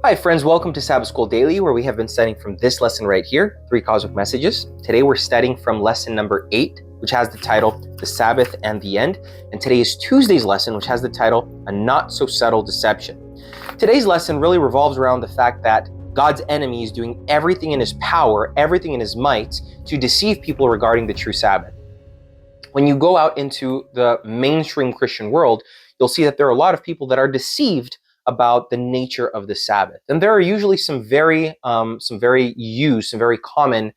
Hi friends, welcome to Sabbath School Daily, where we have been studying from this lesson right here, 3 Cosmic Messages. Today we're studying from lesson number 8, which has the title, The Sabbath and the End. And today is Tuesday's lesson, which has the title, A Not So Subtle Deception. Today's lesson really revolves around the fact that God's enemy is doing everything in his power, everything in his might, to deceive people regarding the true Sabbath. When you go out into the mainstream Christian world, you'll see that there are a lot of people that are deceived about the nature of the Sabbath. And there are usually some very common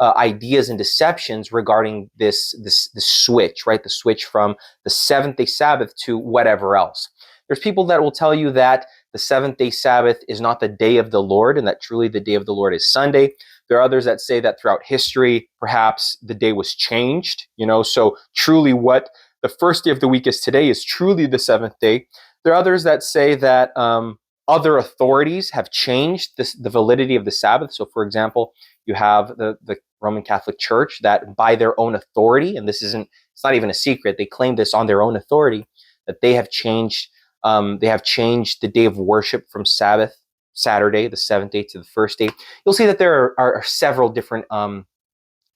ideas and deceptions regarding this switch, right? The switch from the seventh-day Sabbath to whatever else. There's people that will tell you that the seventh-day Sabbath is not the day of the Lord, and that truly the day of the Lord is Sunday. There are others that say that throughout history, perhaps the day was changed, so truly what the first day of the week is today is truly the seventh day. There are others that say that other authorities have changed the validity of the Sabbath. So, for example, you have the Roman Catholic Church that by their own authority, and it's not even a secret, they claim this on their own authority, that they have changed the day of worship from Saturday, the seventh day, to the first day. You'll see that there are several different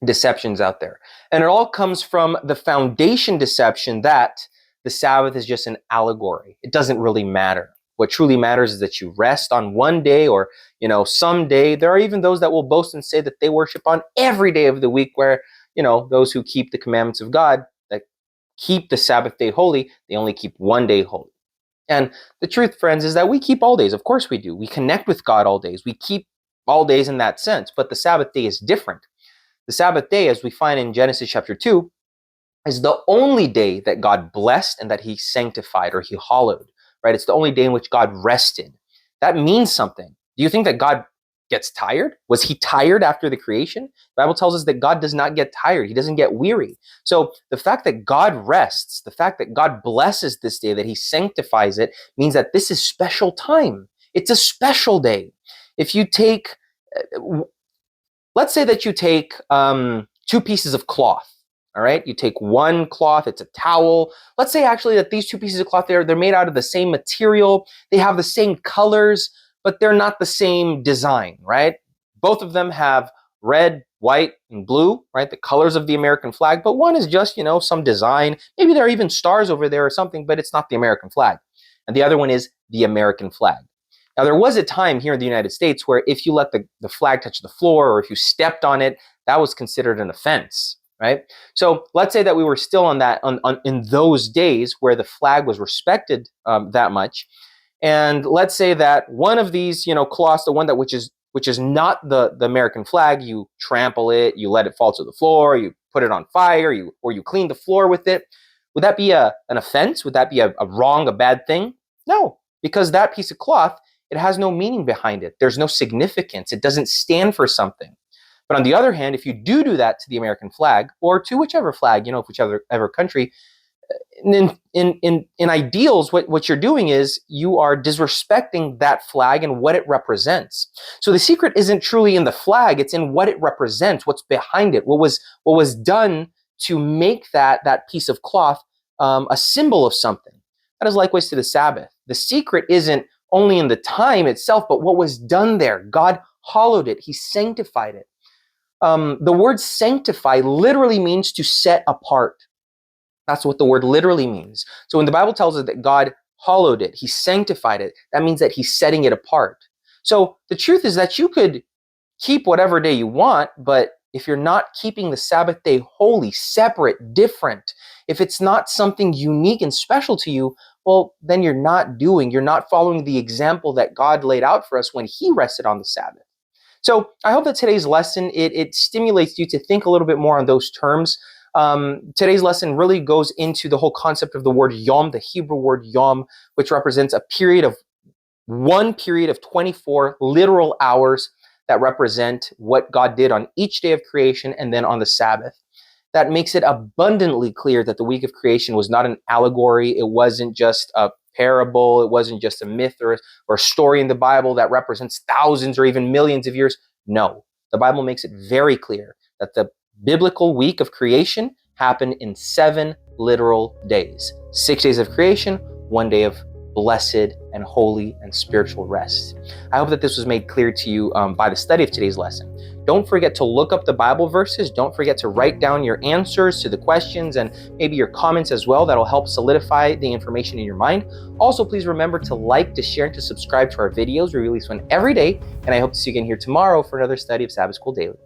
deceptions out there. And it all comes from the foundation deception that the Sabbath is just an allegory. It doesn't really matter. What truly matters is that you rest on one day or, some day. There are even those that will boast and say that they worship on every day of the week, where, those who keep the commandments of God, that keep the Sabbath day holy, they only keep one day holy. And the truth, friends, is that we keep all days. Of course we do. We connect with God all days. We keep all days in that sense. But the Sabbath day is different. The Sabbath day, as we find in Genesis chapter 2, is the only day that God blessed and that he sanctified, or he hallowed, right? It's the only day in which God rested. That means something. Do you think that God gets tired? Was he tired after the creation? The Bible tells us that God does not get tired. He doesn't get weary. So the fact that God rests, the fact that God blesses this day, that he sanctifies it, means that this is special time. It's a special day. If you take, let's say that you take two pieces of cloth. All right, you take one cloth, it's a towel. Let's say actually that these two pieces of cloth, they're made out of the same material. They have the same colors, but they're not the same design, right? Both of them have red, white, and blue, right? The colors of the American flag, but one is just, some design. Maybe there are even stars over there or something, but it's not the American flag. And the other one is the American flag. Now, there was a time here in the United States where if you let the flag touch the floor, or if you stepped on it, that was considered an offense, right? So let's say that we were still in those days where the flag was respected that much. And let's say that one of these, cloths, the one that which is not the American flag, you trample it, you let it fall to the floor, you put it on fire, or you clean the floor with it. Would that be an offense? Would that be a wrong, a bad thing? No, because that piece of cloth, it has no meaning behind it. There's no significance. It doesn't stand for something. But on the other hand, if you do that to the American flag, or to whichever flag, whichever country, in ideals, what you're doing is you are disrespecting that flag and what it represents. So the secret isn't truly in the flag; it's in what it represents, what's behind it, what was done to make that piece of cloth a symbol of something. That is likewise to the Sabbath. The secret isn't only in the time itself, but what was done there. God hallowed it; he sanctified it. The word sanctify literally means to set apart. That's what the word literally means. So when the Bible tells us that God hallowed it, he sanctified it, that means that he's setting it apart. So the truth is that you could keep whatever day you want, but if you're not keeping the Sabbath day holy, separate, different, if it's not something unique and special to you, well, then you're not following the example that God laid out for us when he rested on the Sabbath. So I hope that today's lesson, it stimulates you to think a little bit more on those terms. Today's lesson really goes into the whole concept of the word yom, the Hebrew word yom, which represents one period of 24 literal hours that represent what God did on each day of creation and then on the Sabbath. That makes it abundantly clear that the week of creation was not an allegory. It wasn't just a parable. It wasn't just a myth or a story in the Bible that represents thousands or even millions of years. No, the Bible makes it very clear that the biblical week of creation happened in 7 literal days. 6 days of creation, 1 day of blessed and holy and spiritual rest. I hope that this was made clear to you by the study of today's lesson. Don't forget to look up the Bible verses. Don't forget to write down your answers to the questions and maybe your comments as well. That'll help solidify the information in your mind. Also, please remember to like, to share, and to subscribe to our videos. We release one every day, and I hope to see you again here tomorrow for another study of Sabbath School Daily.